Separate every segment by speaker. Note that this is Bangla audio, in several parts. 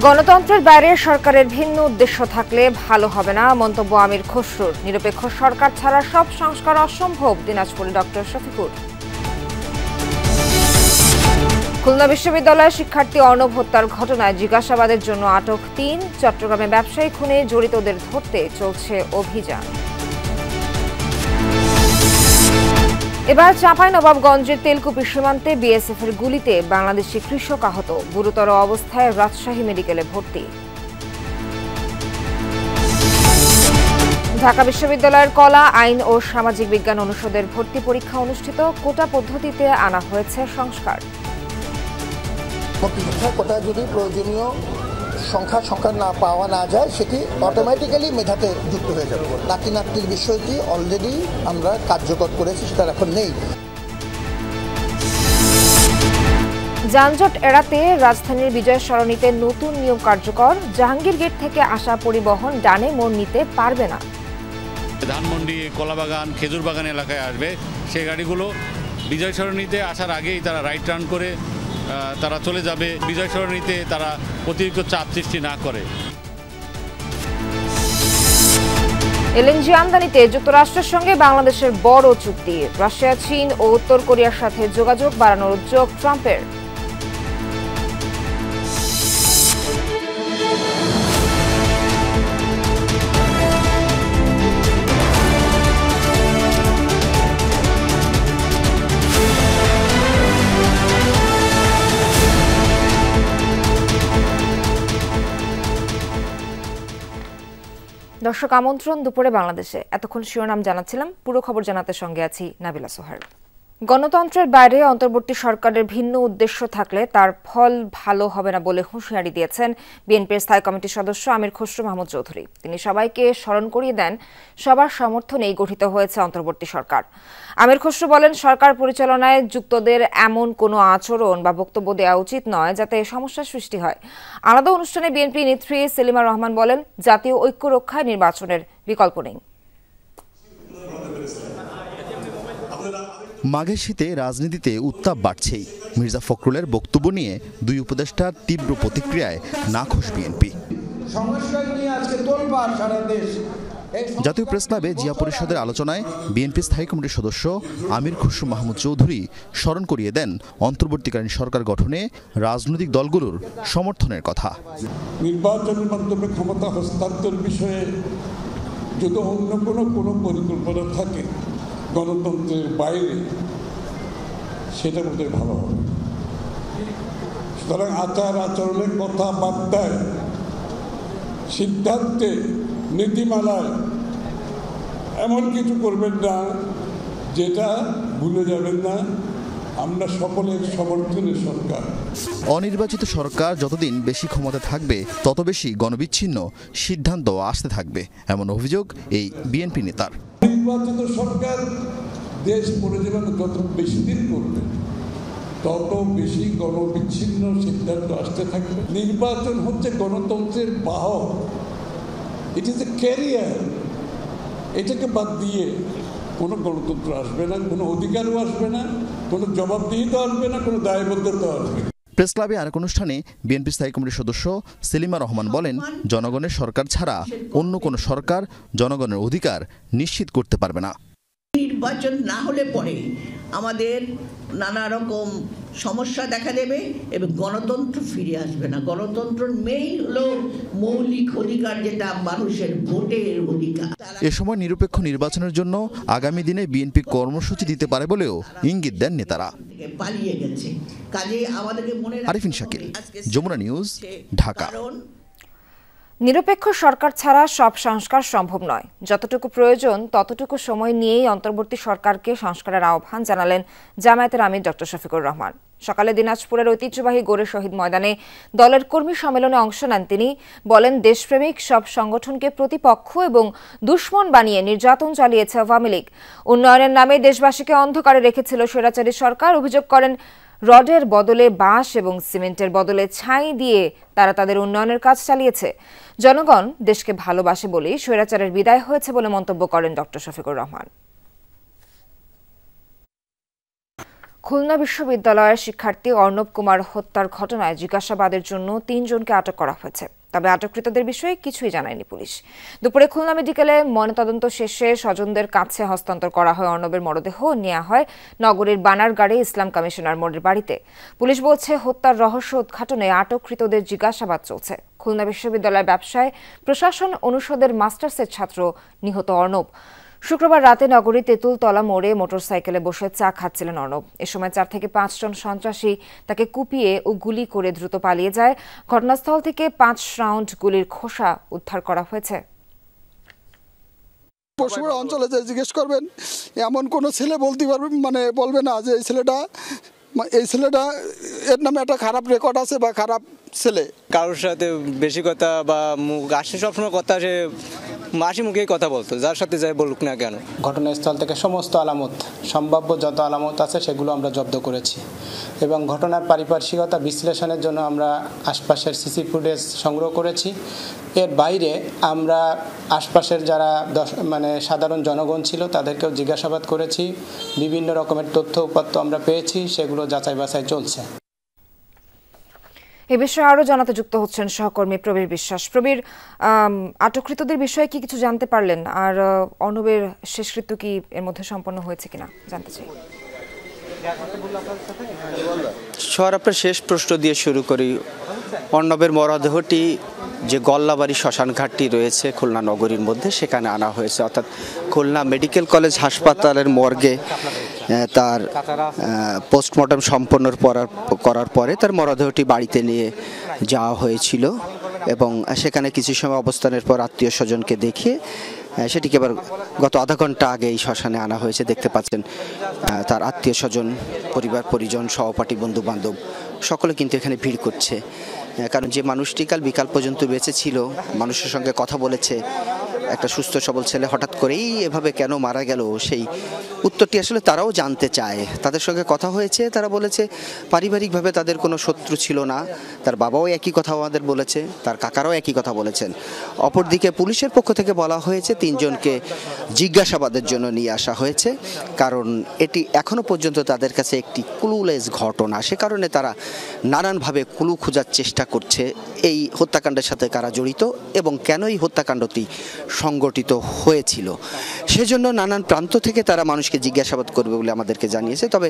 Speaker 1: গণতন্ত্রের বাইরে সরকারের ভিন্ন উদ্দেশ্য থাকলে ভালো হবে না মন্তব্য আমির খসরুর। নিরপেক্ষ সরকার ছাড়া সব সংস্কার অসম্ভব দিনাজপুরে ডক্টর শফিকুর। খুলনা বিশ্ববিদ্যালয়ের শিক্ষার্থী অর্ণব হত্যার ঘটনায় জিজ্ঞাসাবাদের জন্য আটক ৩। চট্টগ্রামে ব্যবসায়ী খুনে জড়িতদের ধরতে চলছে অভিযান। এবার চাঁপাইনবাবগঞ্জের তেলকুপি সীমান্তে বিএসএফের গুলিতে বাংলাদেশি কৃষক আহত, গুরুতর অবস্থায় রাজশাহী মেডিকেলে ভর্তি। ঢাকা বিশ্ববিদ্যালয়ের কলা, আইন ও সামাজিক বিজ্ঞান অনুষদের ভর্তি পরীক্ষা অনুষ্ঠিত, কোটা পদ্ধতিতে আনা হয়েছে সংস্কার।
Speaker 2: কোটা যদি প্রয়োজনীয় সংখ্যা না পাওয়া না যায় সেটি অটোমেটিক্যালি মেধাতে যুক্ত হয়ে যাবে। নাতির বিষয়টি অলরেডি আমরা কার্যকর করেছি, সেটা এখন নেই।
Speaker 1: যানজট এড়াতে রাজধানীর বিজয় সরণিতে নতুন নিয়ম কার্যকর। জাহাঙ্গীর গেট থেকে আসা পরিবহন ডানে মোড় নিতে পারবে না।
Speaker 3: ধানমন্ডি, কলাবাগান, খেজুর বাগান এলাকায় আসবে সেই গাড়িগুলো বিজয় সরণিতে আসার আগেই তারা রাইট টার্ন করে তারা চলে যাবে, বিজয় সরণিতে তারা অতিরিক্ত চাপ সৃষ্টি না করে।
Speaker 1: এলএনজি আমদানিতে যুক্তরাষ্ট্রের সঙ্গে বাংলাদেশের বড় চুক্তি। রাশিয়া, চীন ও উত্তর কোরিয়ার সাথে যোগাযোগ বাড়ানোর উদ্যোগ ট্রাম্পের। দর্শক আমন্ত্রণ দুপুরে বাংলাদেশে। এতক্ষণ শিরোনাম জানাচ্ছিলাম, পুরো খবর জানাতে সঙ্গে আছি নাবিলা সোহার। গণতন্ত্রের বাইরে অন্তর্বর্তী সরকারের ভিন্ন উদ্দেশ্য থাকলে তার ফল ভালো হবে না বলে হুঁশিয়ারি দিয়েছেন বিএনপির স্থায়ী কমিটির সদস্য আমির খসরু মাহমুদ চৌধুরী। তিনি সবাইকে স্মরণ করিয়ে দেন সবার সমর্থনেই গঠিত হয়েছে অন্তর্বর্তী সরকার। আমির খসরু বলেন, সরকার পরিচালনায় যুক্তদের এমন কোনো আচরণ বা বক্তব্য দেওয়া উচিত নয় যাতে সমস্যার সৃষ্টি হয়। আলাদা অনুষ্ঠানে বিএনপি নেত্রী সেলিমা রহমান বলেন, জাতীয় ঐক্য রক্ষায় নির্বাচনের বিকল্প নেই।
Speaker 4: মাঘের শীতে রাজনীতিতে উত্তাপ বাড়ছেই। মির্জা ফখরুলের বক্তব্য নিয়ে দুই উপদেষ্টার তীব্র প্রতিক্রিয়ায় নাখোশ বিএনপি। জাতীয় প্রেসক্লাবে জিয়া পরিষদের আলোচনায় বিএনপি স্থায়ী কমিটির সদস্য আমির খসরু মাহমুদ চৌধুরী স্মরণ করিয়ে দেন অন্তর্বর্তীকালীন সরকার গঠনে রাজনৈতিক দলগুলোর সমর্থনের কথা।
Speaker 5: নির্বাচনের মাধ্যমে ক্ষমতা হস্তান্তর বিষয়ে যদি অন্য কোনো পরিকল্পনা থাকে গণতন্ত্রের বাইরে, সেটা বোধহয় ভালো হবে। সুতরাং আচরণের কথাবার্তায়, সিদ্ধান্তে, নীতিমালায় এমন কিছু করবেন না যেটা ভুলে যাবেন না আমরা সকলের সমর্থনের সরকার।
Speaker 4: অনির্বাচিত সরকার যতদিন বেশি ক্ষমতা থাকবে তত বেশি গণবিচ্ছিন্ন সিদ্ধান্ত আসতে থাকবে, এমন অভিযোগ এই বিএনপি নেতার।
Speaker 5: নির্বাচিত সরকার দেশ পরিচালনা যত বেশি দিন করবে তত বেশি গণবিচ্ছিন্ন সিদ্ধান্ত আসতে থাকবে। নির্বাচন হচ্ছে গণতন্ত্রের বাহক, ইট ইজ এ ক্যারিয়ার। এটাকে বাদ দিয়ে কোনো গণতন্ত্র আসবে না, কোনো অধিকারও আসবে না, কোনো জবাবদিহিতা আসবে না, কোনো দায়বদ্ধতা আসবে না।
Speaker 4: প্রেস ক্লাবে আরেক অনুষ্ঠানে বিএনপি স্থায়ী কমিটির সদস্য সেলিমা রহমান বলেন, জনগণের সরকার ছাড়া অন্য কোনো সরকার জনগণের অধিকার নিশ্চিত করতে পারবে না।
Speaker 6: নির্বাচন না হলে পরে আমাদের নানা রকম সমস্যা দেখা দেবে এবং গণতন্ত্র ফিরে আসবে না। গণতন্ত্রের মেইন হলো মৌলিক অধিকার, যেটা মানুষের ভোটের অধিকার।
Speaker 4: এ সময় নিরপেক্ষ নির্বাচনের জন্য আগামী দিনে বিএনপি কর্মসূচি দিতে পারে বলেও ইঙ্গিত দেন নেতারা।
Speaker 6: পালিয়ে গেছে, কাজে আমাদেরকে মনে
Speaker 4: আরিফিন শাকিল, যমুনা নিউজ, ঢাকা।
Speaker 1: নিরপেক্ষ সরকার ছাড়া সব সংস্কার সম্ভব নয়। যতটুকু প্রয়োজন ততটুকু সময় নিয়েই অন্তর্বর্তী সরকারকে সংস্কারের আহ্বান জানালেন জামায়াতের আমির ডক্টর শফিকুর রহমান। সকালে দিনাজপুরের ঐতিহ্যবাহী গোরে শহীদ ময়দানে দলের কর্মী সম্মেলনে অংশ নেন তিনি। বলেন, দেশপ্রেমিক সব সংগঠনকে প্রতিপক্ষ এবং দুশ্মন বানিয়ে নির্যাতন চালিয়েছে আওয়ামী লীগ। উন্নয়নের নামে দেশবাসীকে অন্ধকারে রেখেছিল স্বৈরাচারী সরকার। অভিযোগ করেন, রডের বদলে বাঁশ এবং সিমেন্টের বদলে ছাই দিয়ে তারা তাদের উন্নয়নের কাজ চালিয়েছে। জনগণ দেশকে ভালোবাসে বলেই স্বৈরাচারের বিদায় হয়েছে বলে মন্তব্য করেন ডক্টর শফিকুর রহমান। খুলনা বিশ্ববিদ্যালয়ের শিক্ষার্থী অর্ণব কুমার হত্যার ঘটনায় জিজ্ঞাসাবাদের জন্য ৩ জনকে আটক করা হয়েছে। তবে আটককৃতদের বিষয়ে কিছুই জানায়নি পুলিশ। দুপুরে খুলনা মেডিকেলে ময়নাতদন্ত শেষে স্বজনদের কাছে হস্তান্তর করা হয় অর্ণবের মরদেহ। নেওয়া হয় নগরীর বানারগাড়ে ইসলাম কমিশনার মোড়ের বাড়িতে। পুলিশ বলছে হত্যার রহস্য উদ্ঘাটনে আটককৃতদের জিজ্ঞাসাবাদ চলছে। খুলনা বিশ্ববিদ্যালয়ের ব্যবসায় প্রশাসন অনুষদের মাস্টার্সের ছাত্র নিহত অর্ণব। শুক্রবার রাতে নগরীর তেঁতুলতলা মোড়ে মোটরসাইকেলে বসে চা খাচ্ছিলেন অর্ণব। এ সময় 4 থেকে 5 জন সন্ত্রাসী তাকে কুপিয়ে ও গুলি করে দ্রুত পালিয়ে যায়। ঘটনাস্থল থেকে 5 রাউন্ড গুলির খোসা উদ্ধার করা হয়েছে।
Speaker 7: পশুরা অঞ্চলে যে জিজ্ঞেস করবেন, এমন কোনো ছেলে বলতে পারবে বলবে না যে এই ছেলেটা এর নামে একটা খারাপ রেকর্ড আছে বা খারাপ ছেলে।
Speaker 8: কারোর সাথে বেশি কথা বা আসে সবসময় কথা, সে হাসি মুখেই কথা বলতো, যার সাথে যাই বলুক না কেন।
Speaker 9: ঘটনাস্থল থেকে সমস্ত আলামত, সম্ভাব্য যত আলামত আছে সেগুলো আমরা জব্দ করেছি এবং ঘটনার পারিপার্শ্বিকতা বিশ্লেষণের জন্য আমরা আশপাশের সিসি ফুটেজ সংগ্রহ করেছি। এর বাইরে আমরা আশপাশের যারা সাধারণ জনগণ ছিল তাদেরকেও জিজ্ঞাসাবাদ করেছি। বিভিন্ন রকমের তথ্য উপাত্ত আমরা পেয়েছি, সেগুলো যাচাই বাছাই চলছে।
Speaker 1: এ বিষয়ে আরো জানাতে যুক্ত হচ্ছেন সহকর্মী প্রবীর বিশ্বাস। প্রবীর, আটককৃতদের বিষয়ে কি কিছু জানতে পারলেন? আর অর্ণবের শেষকৃত্য কি এর মধ্যে সম্পন্ন হয়েছে কিনা জানতে চাই।
Speaker 10: স্যার, আপনার শেষ প্রশ্ন দিয়ে শুরু করি। অর্ণবের মরদেহটি যে গল্লাবাড়ি শ্মশানঘাটটি রয়েছে খুলনা নগরীর মধ্যে, সেখানে আনা হয়েছে, অর্থাৎ খুলনা মেডিকেল কলেজ হাসপাতালের মর্গে তার পোস্টমর্টম সম্পন্ন করার পরে তার মরদেহটি বাড়িতে নিয়ে যাওয়া হয়েছিল এবং সেখানে কিছু সময় অবস্থানের পর আত্মীয় স্বজনকে দেখিয়ে সেটিকে এবার গত আধা ঘন্টা আগে এই শ্মশানে আনা হয়েছে। দেখতে পাচ্ছেন তার আত্মীয় স্বজন, পরিবার পরিজন, সহপাঠী, বন্ধু বান্ধব সকলে কিন্তু এখানে ভিড় করছে। কারণ যে মানুষটি কাল বিকাল পর্যন্ত বেঁচে ছিল, মানুষের সঙ্গে কথা বলেছে, একটা সুস্থ সবল ছেলে হঠাৎ করেই এভাবে কেন মারা গেল, সেই উত্তরটি আসলে তারাও জানতে চায়। তাদের সঙ্গে কথা হয়েছে, তারা বলেছে পারিবারিকভাবে তাদের কোনো শত্রু ছিল না। তার বাবাও একই কথা আমাদের বলেছে, তার কাকারাও একই কথা বলেছেন। অপরদিকে পুলিশের পক্ষ থেকে বলা হয়েছে 3 জনকে জিজ্ঞাসাবাদের জন্য নিয়ে আসা হয়েছে, কারণ এটি এখনো পর্যন্ত তাদের কাছে একটি ক্লুলেস ঘটনা। সে কারণে তারা নানানভাবে ক্লু খোঁজার চেষ্টা করছে এই হত্যাকাণ্ডের সাথে কারা জড়িত এবং কেন এই হত্যাকাণ্ডটি সংগঠিত হয়েছিল। সেজন্য নানান প্রান্ত থেকে তারা মানুষকে জিজ্ঞাসাবাদ করবে বলে আমাদেরকে জানিয়েছে। তবে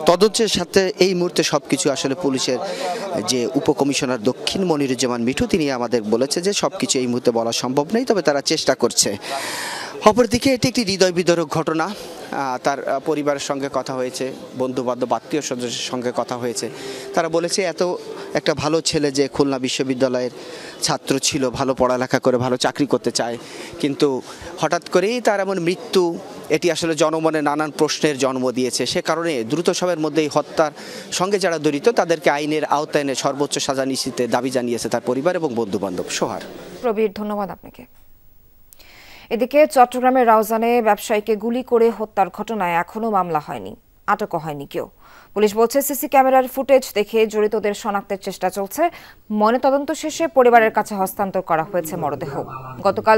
Speaker 10: তদন্তের সাথে এই মুহূর্তে সবকিছু আসলে পুলিশের যে উপকমিশনার দক্ষিণ মনিরুজ্জামান মিঠু, তিনি আমাদের বলেছে যে সবকিছু এই মুহূর্তে বলা সম্ভব নেই, তবে তারা চেষ্টা করছে। অপরদিকে এটি একটি হৃদয় বিদারক ঘটনা। তার পরিবারের সঙ্গে কথা হয়েছে, বন্ধু বান্ধব, আত্মীয় স্বজনের সঙ্গে কথা হয়েছে। তারা বলেছে এত একটা ভালো ছেলে যে খুলনা বিশ্ববিদ্যালয়ের ছাত্র ছিল, ভালো পড়ালেখা করে ভালো চাকরি করতে চায়, কিন্তু হঠাৎ করেই তার এমন মৃত্যু, এটি আসলে জনমনে নানান প্রশ্নের জন্ম দিয়েছে। সে কারণে দ্রুত সময়ের মধ্যে এই হত্যার সঙ্গে যারা জড়িত তাদেরকে আইনের আওতায় এনে সর্বোচ্চ সাজা নিশ্চিতের দাবি জানিয়েছে তার পরিবার এবং বন্ধু বান্ধব। সোহার।
Speaker 1: প্রবীর, ধন্যবাদ আপনাকে। এদিকে চট্টগ্রামের রাউজানে ব্যবসায়ীকে গুলি করে হত্যার ঘটনায় এখনো মামলা হয়নি, আটকও হয়নি কেউ। পুলিশ বলছে সিসি ক্যামেরার ফুটেজ দেখে জড়িতদের শনাক্তের চেষ্টা চলছে। ময়নাতদন্ত শেষে পরিবারের কাছে হস্তান্তর করা হয়েছে মরদেহ। গতকাল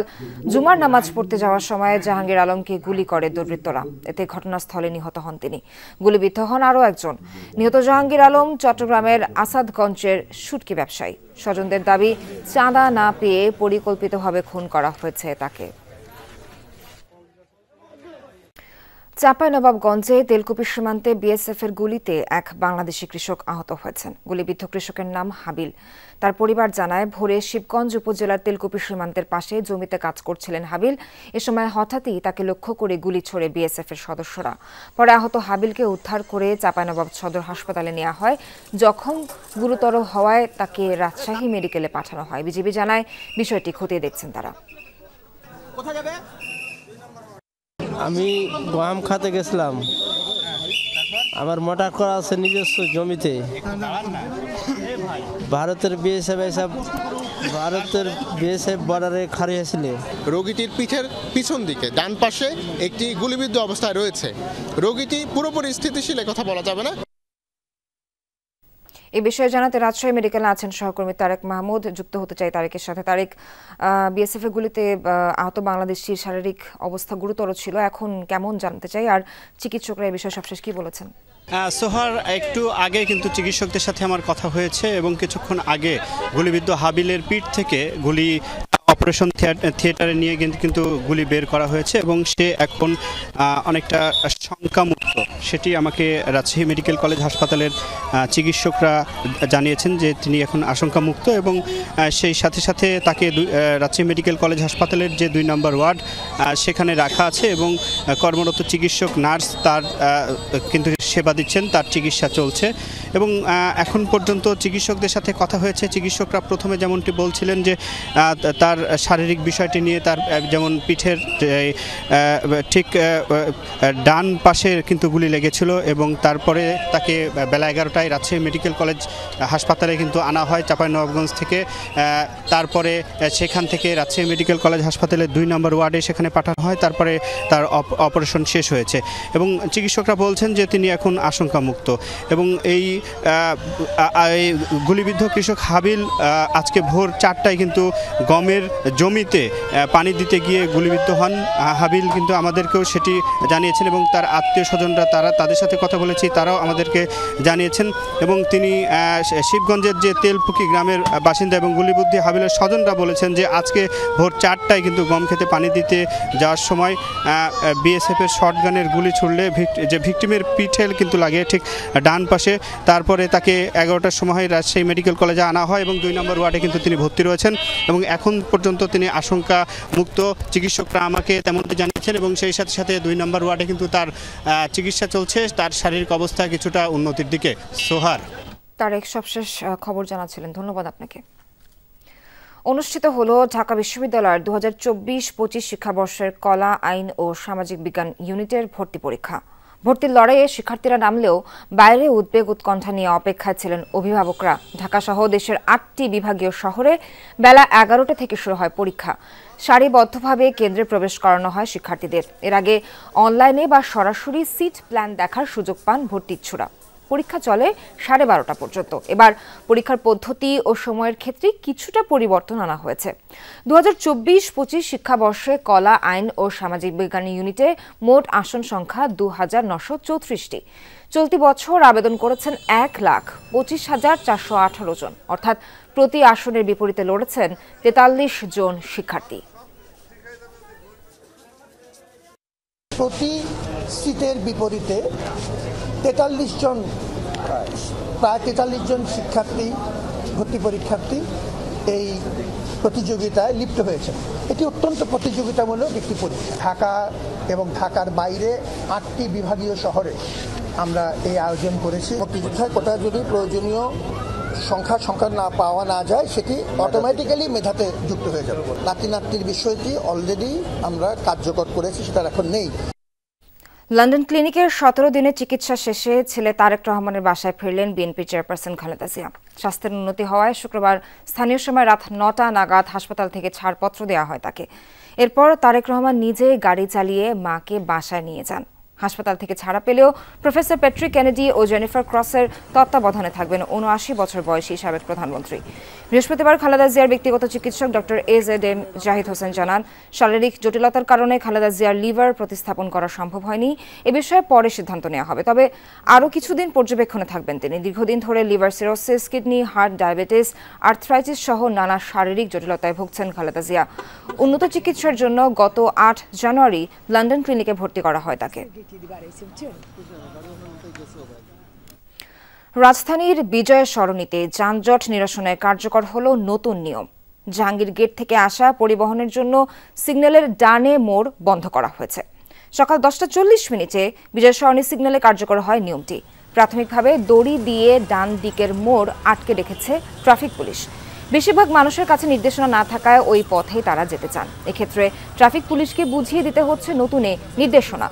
Speaker 1: জুমার নামাজ পড়তে যাওয়ার সময় জাহাঙ্গীর আলমকে গুলি করে দুর্বৃত্তরা। এতে ঘটনাস্থলে নিহত হন তিনি। গুলিবিদ্ধ হন আরও একজন। নিহত জাহাঙ্গীর আলম চট্টগ্রামের আসাদগঞ্জের শুটকি ব্যবসায়ী। স্বজনদের দাবি, চাঁদা না পেয়ে পরিকল্পিতভাবে খুন করা হয়েছে তাকে। চাঁপাইনবাবগঞ্জে তেলকুপি সীমান্তে বিএসএফের গুলিতে এক বাংলাদেশি কৃষক আহত হয়েছেন। গুলিবিদ্ধ কৃষকের নাম হাবিল। তার পরিবার জানায়, ভোরে শিবগঞ্জ উপজেলার তেলকুপি সীমান্তের পাশে জমিতে কাজ করছিলেন হাবিল। এ সময় হঠাৎই তাকে লক্ষ্য করে গুলি ছোড়ে বিএসএফের সদস্যরা। পরে আহত হাবিলকে উদ্ধার করে চাঁপাইনবাব সদর হাসপাতালে নেওয়া হয়। জখম গুরুতর হওয়ায় তাকে রাজশাহী মেডিকেলে পাঠানো হয়। বিজিবি জানায়, বিষয়টি খতিয়ে দেখছেন তারা।
Speaker 11: আমি গম খাতে গেছিলাম, আমার মোটর করা আছে নিজস্ব জমিতে। ভারতের বিএসএফ বর্ডারে খাড়ি হয়েছিল।
Speaker 12: রোগীটির পিঠের পিছন দিকে ডান পাশে একটি গুলিবিদ্ধ অবস্থায় রয়েছে। রোগীটি পুরোপুরি স্থিতিশীল, কথা বলা যাবে না।
Speaker 1: এই বিষয়ে জানাতে রাজশাহী মেডিকেলে আছেন সহকর্মী তারেক মাহমুদ। যুক্ত হতে চাই তারেকের সাথে। তারেক, বিএসএফ এর গুলিতে আহত বাংলাদেশির শারীরিক অবস্থা গুরুতর ছিল, এখন কেমন জানতে চাই, আর চিকিৎসকরা এই বিষয়ে সবশেষ কি বলেছেন?
Speaker 13: সোহার, একটু আগে কিন্তু চিকিৎসকদের সাথে আমার কথা হয়েছে এবং কিছুক্ষণ আগে গুলিবিদ্ধ হাবিলের পিঠ থেকে গুলি অপারেশন থিয়েটারে নিয়ে কিন্তু গুলি বের করা হয়েছে এবং সে এখন অনেকটা শঙ্কামুক্ত, সেটি আমাকে রাজশাহী মেডিকেল কলেজ হাসপাতালের চিকিৎসকরা জানিয়েছেন যে তিনি এখন আশঙ্কামুক্ত এবং সেই সাথে সাথে তাকে রাজশাহী মেডিকেল কলেজ হাসপাতালের যে 2 নম্বর ওয়ার্ড সেখানে রাখা আছে এবং কর্মরত চিকিৎসক নার্স তার কিন্তু সেবা দিচ্ছেন, তার চিকিৎসা চলছে এবং এখন পর্যন্ত চিকিৎসকদের সাথে কথা হয়েছে। চিকিৎসকরা প্রথমে যেমনটি বলছিলেন যে তার শারীরিক বিষয়টি নিয়ে, তার যেমন পিঠের ঠিক ডান পাশে কিন্তু গুলি লেগেছিল এবং তারপরে তাকে বেলা 11টায় রাজশাহী মেডিকেল কলেজ হাসপাতালে কিন্তু আনা হয় চাঁপাইনবাবগঞ্জ থেকে। তারপরে সেখান থেকে রাজশাহী মেডিকেল কলেজ হাসপাতালের 2 নম্বর ওয়ার্ডে সেখানে পাঠানো হয়, তারপরে তার অপারেশন শেষ হয়েছে এবং চিকিৎসকরা বলছেন যে তিনি এখন আশঙ্কামুক্ত। এবং এই গুলিবিদ্ধ কৃষক হাবিল আজকে ভোর 4টায় কিন্তু গমের জমিতে পানি দিতে গিয়ে গুলিবিদ্ধ হন। হাবিল কিন্তু আমাদেরকেও সেটি জানিয়েছেন এবং তার আত্মীয় স্বজনরা তাদের সাথে কথা বলেছি, তারাও আমাদেরকে জানিয়েছেন এবং তিনি শিবগঞ্জের যে তেলপুকি গ্রামের বাসিন্দা এবং গুলিবিদ্ধ হাবিলের স্বজনরা বলেছেন যে আজকে ভোর 4টায় কিন্তু গম খেতে পানি দিতে যাওয়ার সময় বিএসএফের শর্টগানের গুলি ছুড়লে যে ভিকটিমের পিঠে কিন্তু লাগে ঠিক ডান পাশে। তারপরে তাকে 11টার সময় রাজশাহী মেডিকেল কলেজে আনা হয় এবং 2 নম্বর ওয়ার্ডে কিন্তু তিনি ভর্তি রয়েছেন এবং এখন পর্যন্ত তিনি আশঙ্কা মুক্ত, চিকিৎসকরা আমাকে তেমনটি জানিয়েছেন এবং সেই সাথে সাথে 2 নম্বর ওয়ার্ডে কিন্তু তার চিকিৎসা চলছে, তার শারীরিক অবস্থা কিছুটা উন্নতির দিকে। সোহার,
Speaker 1: তার এক সবশেষ খবর জানাচ্ছিলেন, ধন্যবাদ আপনাকে। অনুষ্ঠিত হলো ঢাকা বিশ্ববিদ্যালয়ের 2024-25 শিক্ষাবর্ষের কলা, আইন ও সামাজিক বিজ্ঞান ইউনিটের ভর্তি পরীক্ষা। ভর্তির লড়াইয়ে শিক্ষার্থীরা নামলেও বাইরে উদ্বেগ উৎকণ্ঠা নিয়ে অপেক্ষায় ছিলেন অভিভাবকরা। ঢাকাসহ দেশের 8টি বিভাগীয় শহরে বেলা 11টা থেকে শুরু হয় পরীক্ষা। সারিবদ্ধভাবে কেন্দ্রে প্রবেশ করানো হয় শিক্ষার্থীদের। এর আগে অনলাইনে বা সরাসরি সিট প্ল্যান দেখার সুযোগ পান ভর্তি ইচ্ছুরা। পরীক্ষা চলে 12:30 পর্যন্ত। এবার পরীক্ষার পদ্ধতি ও সময়ের ক্ষেত্রে কিছুটা পরিবর্তন আনা হয়েছে। 2024-25 শিক্ষাবর্ষে কলা, আইন ও সামাজিক বিজ্ঞান ইউনিটে মোট আসন সংখ্যা 2934টি। চলতি বছর আবেদন করেছেন 1,25,418 জন, অর্থাৎ প্রতি আসনের বিপরীতে লড়েছেন 43 জন শিক্ষার্থী।
Speaker 2: প্রতি সিটের বিপরীতে 43 জন, প্রায় 43 জন শিক্ষার্থী, ভর্তি পরীক্ষার্থী এই প্রতিযোগিতায় লিপ্ত হয়েছে। এটি অত্যন্ত প্রতিযোগিতামূলক একটি পরীক্ষা। ঢাকা এবং ঢাকার বাইরে 8টি বিভাগীয় শহরে আমরা এই আয়োজন করেছি। মুক্তিযোদ্ধার কোটা যদি প্রয়োজনীয় সংখ্যা না পাওয়া না যায়, সেটি অটোমেটিক্যালি মেধাতে যুক্ত হয়ে যাবে। নাতির বিষয়টি অলরেডি আমরা কার্যকর করেছি, সেটা এখন নেই।
Speaker 1: লন্ডন ক্লিনিকের 17 দিনের চিকিৎসা শেষে ছেলে তারেক রহমানের বাসায় ফিরলেন বিএনপি চেয়ারপারসন খালেদা জিয়া। স্বাস্থ্যের উন্নতি হওয়ায় শুক্রবার স্থানীয় সময় রাত 9টা নাগাদ হাসপাতাল থেকে ছাড়পত্র দেওয়া হয় তাকে। এরপর তারেক রহমান নিজে গাড়ি চালিয়ে মাকে বাসায় নিয়ে যান। হাসপাতাল থেকে ছাড়া পেলেও প্রফেসর প্যাট্রিক কেনেডি ও জেনিফার ক্রসের তত্ত্বাবধানে থাকবেন 79 বছর বয়সী সাবেক প্রধানমন্ত্রী। বৃহস্পতিবার খালেদা জিয়ার ব্যক্তিগত চিকিৎসক ডক্টর AZM জাহিদ হোসেন জানান, শারীরিক জটিলতার কারণে খালেদা জিয়ার লিভার প্রতিস্থাপন করা সম্ভব হয়নি। এ বিষয়ে পরে সিদ্ধান্ত নেওয়া হবে, তবে আরও কিছুদিন পর্যবেক্ষণে থাকবেন তিনি। দীর্ঘদিন ধরে liver cirrhosis, kidney, heart, diabetes, arthritis সহ নানা শারীরিক জটিলতায় ভুগছেন খালেদা জিয়া। উন্নত চিকিৎসার জন্য গত 8 জানুয়ারি লন্ডন ক্লিনিকে ভর্তি করা হয় তাকে। রাজধানীর বিজয় সরণিতে যানজট নিরসনে কার্যকর হলো নতুন নিয়ম। জাহাঙ্গীর গেট থেকে আসা পরিবহনের জন্য সিগন্যালের ডানে মোড় বন্ধ করা হয়েছে। সকাল 10:40 বিজয় সরণি সিগন্যালে কার্যকর হয় নিয়মটি। প্রাথমিকভাবে দড়ি দিয়ে ডান দিকের মোড় আটকে রেখেছে ট্রাফিক পুলিশ। বেশিরভাগ মানুষের কাছে নির্দেশনা না থাকায় ওই পথেই তারা যেতে চান। এক্ষেত্রে ট্রাফিক পুলিশকে বুঝিয়ে দিতে হচ্ছে নতুন নির্দেশনা।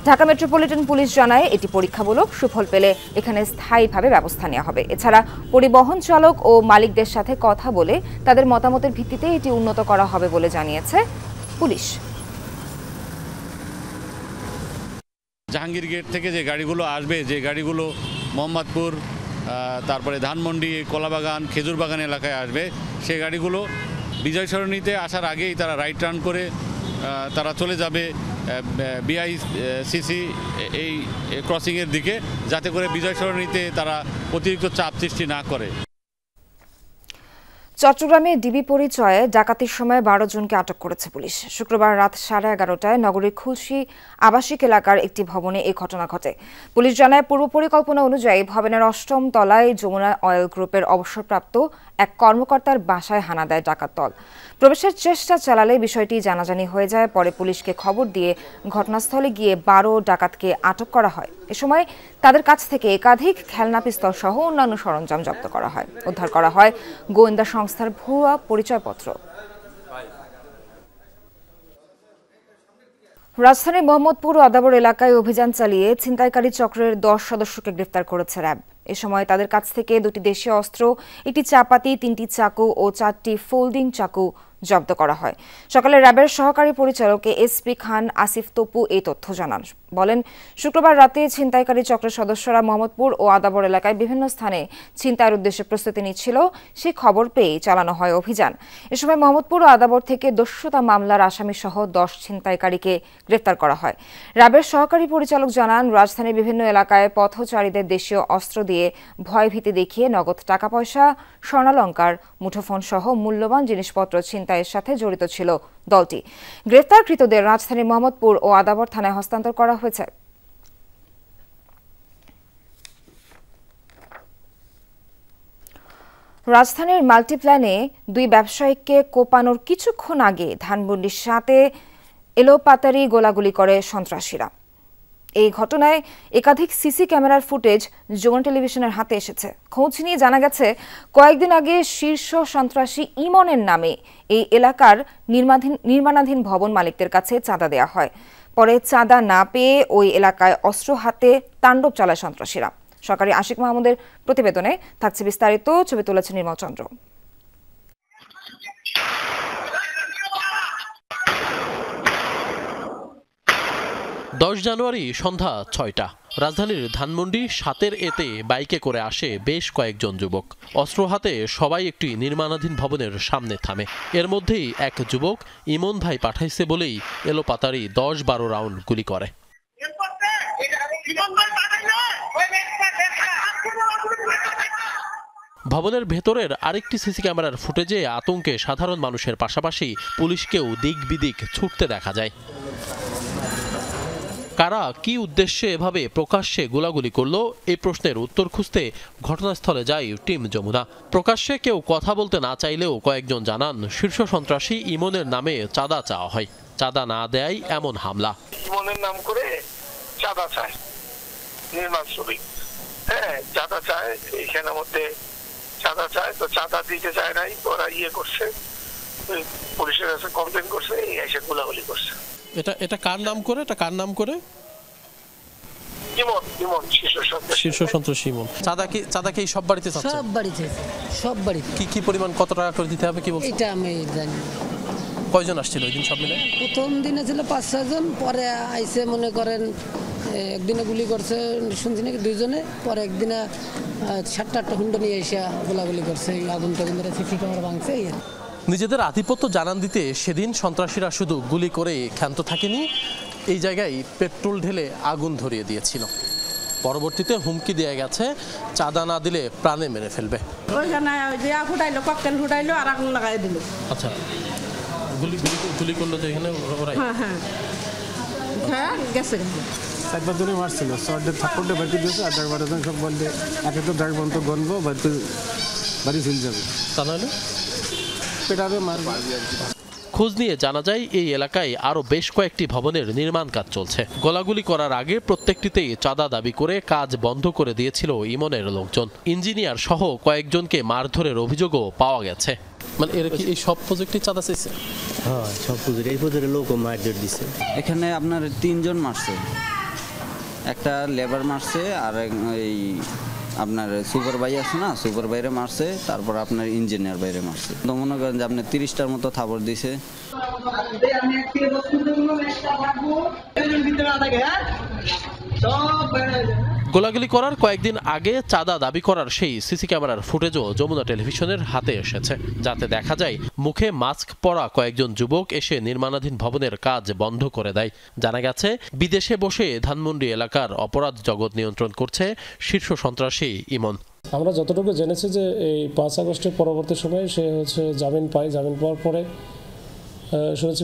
Speaker 1: ঢাকা মেট্রোপলিটন পুলিশ জানায়, এটি পরীক্ষামূলক, সুফল পেলে এখানে স্থায়ীভাবে ব্যবস্থা নেওয়া হবে। এছাড়া পরিবহন চালক ও মালিকদের সাথে কথা বলে তাদের মতামতের ভিত্তিতে এটি উন্নত করা হবে বলে জানিয়েছে পুলিশ।
Speaker 3: জাহাঙ্গীর গেট থেকে যে গাড়িগুলো আসবে, যে গাড়িগুলো মোহাম্মদপুর, তারপরে ধানমন্ডি, কলাবাগান, খেজুরবাগান এলাকায় আসবে, সেই গাড়িগুলো বিজয় সরণিতে আসার আগেই তারা রাইট টার্ন করে তারা চলে যাবে BICC এই ক্রসিংয়ের দিকে, যাতে করে বিজয় সরণিতে তারা অতিরিক্ত চাপ সৃষ্টি না করে।
Speaker 1: চট্টগ্রামে ডিবি পরিচয়ে ডাকাতির সময় 12 জনকে আটক করেছে পুলিশ। শুক্রবার রাত 11:30টায় নগরীর খুলশী আবাসিক এলাকার একটি ভবনে এই ঘটনা ঘটে। পুলিশ জানায়, পূর্ব পরিকল্পনা অনুযায়ী ভবনের 8ম তলায় যমুনা অয়েল গ্রুপের অবসরপ্রাপ্ত এক কর্মকর্তার বাসায় হানা দেয় ডাকাত দল। প্রবেশের চেষ্টা চালালে বিষয়টি জানাজানি হয়ে যায়। পরে পুলিশকে খবর দিয়ে ঘটনাস্থলে গিয়ে 12 ডাকাতকে আটক করা হয়। এ সময় তাদের কাছ থেকে একাধিক খেলনা পিস্তল সহ অন্যান্য সরঞ্জাম জব্দ করা হয়। উদ্ধার করা হয় গোয়েন্দা সংস্থার ভুয়া পরিচয়পত্র। রাজধানীর মোহাম্মদপুর ও আদাবর এলাকায় অভিযান চালিয়ে ছিনতাইকারী চক্রের 10 সদস্যকে গ্রেফতার করেছে র্যাব। এ সময় তাদের কাছ থেকে 2টি দেশীয় অস্ত্র, একটি চাপাতি, 3টি চাকু ও 4টি ফোল্ডিং চাকু জব্দ করা হয়। সকালে র্যাবের সহকারী পরিচালক SP খান আসিফ তপু এই তথ্য জানান। বলেন, শুক্রবার রাতে ছিনতাইকারী চক্রের সদস্যরা মোহাম্মদপুর ও আদাবর এলাকায় বিভিন্ন স্থানে ছিনতাইয়ের উদ্দেশ্যে প্রস্তুতি নিচ্ছিল। সেই খবর পেয়ে চালানো হয় অভিযান। এ সময় মোহাম্মদপুর ও আদাবর থেকে দস্যুতা মামলার আসামি সহ 10 ছিনতাইকারীকে গ্রেফতার করা হয়। র্যাবের সহকারী পরিচালক জানান, রাজধানীর বিভিন্ন এলাকায় পথচারীদের দেশীয় অস্ত্র দিয়ে ভয়ভীতি দেখিয়ে নগদ টাকা পয়সা, স্বর্ণালংকার, মুঠোফোন সহ মূল্যবান জিনিসপত্র ছিনতাইয়ের সাথে জড়িত ছিল দলটি। গ্রেফতারকৃতদের রাজধানীর মোহাম্মদপুর ও আদাবর থানায় হস্তান্তর করা হয়েছে। রাজধানীর মাল্টিপ্ল্যানে 2 ব্যবসায়ীকে কোপানোর কিছুক্ষণ আগে ধানমন্ডির 7-এ এলোপাতারি গোলাগুলি করে সন্ত্রাসীরা। এই ঘটনায় একাধিক সিসি ক্যামেরার ফুটেজ যমুনা টেলিভিশনের হাতে এসেছে। খোঁজ নিয়ে জানা গেছে, কয়েকদিন আগে শীর্ষ সন্ত্রাসী ইমনের নামে এই এলাকার নির্মাণাধীন ভবন মালিকদের কাছে চাঁদা দেওয়া হয়। পরে চাঁদা না পেয়ে ওই এলাকায় অস্ত্র হাতে তাণ্ডব চালায় সন্ত্রাসীরা। সরকারি আশিক মাহমুদের প্রতিবেদনে থাকছে বিস্তারিত। ছবি তুলেছে নির্মল চন্দ্র।
Speaker 14: 10 জানুয়ারি সন্ধ্যা 6টা রাজধানীর ধানমন্ডি 7-এর এতে বাইকে করে আসে বেশ কয়েকজন যুবক। অস্ত্র হাতে সবাই একটি নির্মাণাধীন ভবনের সামনে থামে। এর মধ্যেই এক যুবক ইমন ভাই পাঠাইছে বলেই এলোপাতাড়ি 10-12 রাউন্ড গুলি করে। ভবনের ভেতরের আরেকটি সিসি ক্যামেরার ফুটেজে আতঙ্কে সাধারণ মানুষের পাশাপাশি পুলিশকেও দিক বিদিক ছুটতে দেখা যায়। কারা কি উদ্দেশ্যে এভাবে প্রকাশ্যে গোলাগুলি করলো এই প্রশ্নের উত্তর খুঁজতে ঘটনাস্থলে যায় টিম যমুনা। প্রকাশ্যে কেউ কথা বলতে না চাইলেও কয়েকজন জানান, শীর্ষ সন্ত্রাসী ইমনের নামে চাঁদা চাওয়া হয়। চাঁদা না দেয় এমন হামলা।
Speaker 15: ইমনের নাম করে চাঁদা চায় নির্মাণ শ্রমিক, চাঁদা চায়, এইখানের মধ্যে চাঁদা চায়, তো চাঁদা দিতে চায় নাই, ওরা করছে, পুলিশের কাছে কমপ্লেন করছে, এসে গোলাগুলি করছে।
Speaker 14: এটা কার নাম করে? এটা কার নাম করে?
Speaker 15: ইমন শীর্ষ সন্ত্রাসী ইমন।
Speaker 14: চাঁদা কি সব বাড়িতে চাচ্ছে?
Speaker 16: সব বাড়িতে।
Speaker 14: কি পরিমাণ, কত টাকা করে দিতে হবে কি বলছে?
Speaker 16: এটা আমি জানি।
Speaker 14: কয়জন আসছিল ওই দিন সব মিলে?
Speaker 16: প্রথম দিনে ছিল 5-6 জন, পরে আইসে মনে করেন একদিনে গুলি করছে শুনছি নাকি 2 জনে, পরে একদিনে 7-8টা হুন্ডা নিয়ে এসে গোলাগুলি করছে, আগুন টাগুন ধরে সিসি ক্যামেরা ভাঙছে।
Speaker 14: নিজেদের আধিপত্য জানান দিতে সেদিন সন্ত্রাসীরা শুধু গুলি করে ক্ষান্ত থাকেনি, এই জায়গায় পেট্রোল ঢেলে আগুন ধরিয়ে দিয়েছিল। পরবর্তীতে হুমকি দেয়া গেছে, চাঁদা না দিলে প্রাণে মেরে ফেলবে। আচ্ছা, গুলি করলো তো এখানে ওরাই?
Speaker 16: হ্যাঁ, গেছে।
Speaker 9: 4-5 জনে মারছিল, শর্টের থাপ্পড়টা বাড়ি দিয়েছে, আর 12 জন সব বলতে একে তো ড্রাইভ বন্ধ গনবো, বাড়ি চলে যাবে,
Speaker 14: তা নাহলে
Speaker 9: পেটাবে মারবে।
Speaker 14: খোঁজ নিয়ে জানা যায় এই এলাকায় আরো বেশ কয়েকটি ভবনের নির্মাণ কাজ চলছে। গোলাগুলি করার আগে প্রত্যেকটিতেই চাঁদা দাবি করে কাজ বন্ধ করে দিয়েছিল ইমনের লোকজন। ইঞ্জিনিয়ার সহ কয়েকজনকে মারধরের অভিযোগও পাওয়া গেছে। মানে এর কি এই সব প্রজেক্টে চাঁদা চাইছে?
Speaker 11: হ্যাঁ, সব প্রজেক্ট, এই প্রজেক্টের লোকও মারধর দিছে। এখানে আপনার 3 জন মারছে, একটা লেবার মারছে, আর এই আপনার সুপার ভাই আছে না, সুপার বাইরে মারছে, তারপর আপনার ইঞ্জিনিয়ার বাইরে মারছে। তো মনে করেন যে আপনার 30টার মতো থাপড় দিছে।
Speaker 14: গোলাগুলি করার কয়েকদিন আগে চাঁদা দাবি করার সেই সিসি ক্যামেরার ফুটেজও যমুনা টেলিভিশনের হাতে এসেছে, যাতে দেখা যায় মুখে মাস্ক পরা কয়েকজন যুবক এসে নির্মাণাধীন ভবনের কাজ বন্ধ করে দেয়। জানা গেছে বিদেশে বসে ধানমন্ডি এলাকার অপরাধ জগৎ নিয়ন্ত্রণ করছে শীর্ষ সন্ত্রাসী ইমন।
Speaker 17: আমরা যতটুকু জেনেছি যে এই 5 আগস্টের পরবর্তী সময়ে সে জামিন পায়, জামিন পাওয়ার পরে শুনেছি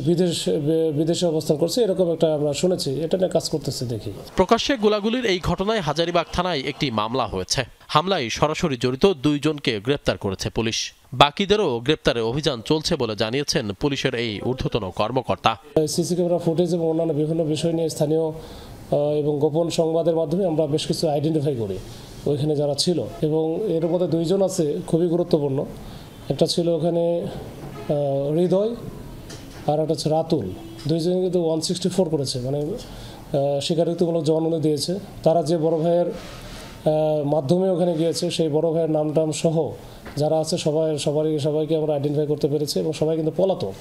Speaker 17: বিদেশে অবস্থান করছে, এরকম একটা আমরা শুনেছি। এটা নিয়ে কাজ করতেছে দেখি।
Speaker 14: প্রকাশ্যে গোলাগুলির এই ঘটনায় হাজারীবাগ থানায় একটি মামলা হয়েছে। হামলায় সরাসরি জড়িত 2 জনকে গ্রেপ্তার করেছে পুলিশ। বাকিদেরও গ্রেপ্তারে অভিযান চলছে বলে জানিয়েছেন পুলিশের এই ঊর্ধ্বতন কর্মকর্তা।
Speaker 17: সিসি ক্যামেরা ফুটেজ এবং অন্যান্য বিভিন্ন বিষয় নিয়ে স্থানীয় এবং গোপন সংবাদের মাধ্যমে আমরা বেশ কিছু আইডেন্টিফাই করি ওইখানে যারা ছিল, এবং এর মধ্যে 2 জন আছে খুবই গুরুত্বপূর্ণ। একটা ছিল ওখানে হৃদয়, আর একটা হচ্ছে রাতুল। 2 জনে কিন্তু 164 করেছে, মানে স্বীকারোক্তিমূলক জবানবন্দি দিয়েছে। তারা যে বড় ভাইয়ের মাধ্যমে ওখানে গিয়েছে সেই বড় ভাইয়ের নাম টাম সহ যারা আছে সবাইকে আমরা আইডেন্টিফাই করতে পেরেছি, এবং সবাই কিন্তু পলাতক।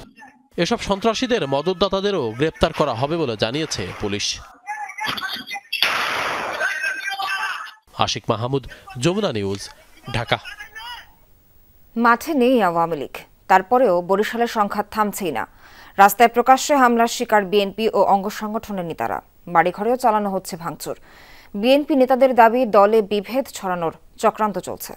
Speaker 14: এসব সন্ত্রাসীদের মদতদাতাদেরও গ্রেপ্তার করা হবে বলে জানিয়েছে পুলিশ। আশিক মাহমুদ, যমুনা নিউজ, ঢাকা।
Speaker 1: মাঠে নেই আওয়ামী লীগ, তারপরেও বরিশালের সংঘাত থামছেই না। রাস্তায় প্রকাশ্যে হামলার শিকার বিএনপি ও অঙ্গ সংগঠনের নেতারা। বাড়িঘরেও চালানো হচ্ছে ভাঙচুর। বিএনপি নেতাদের দাবি দলে বিভেদ ছড়ানোর চক্রান্ত চলছে।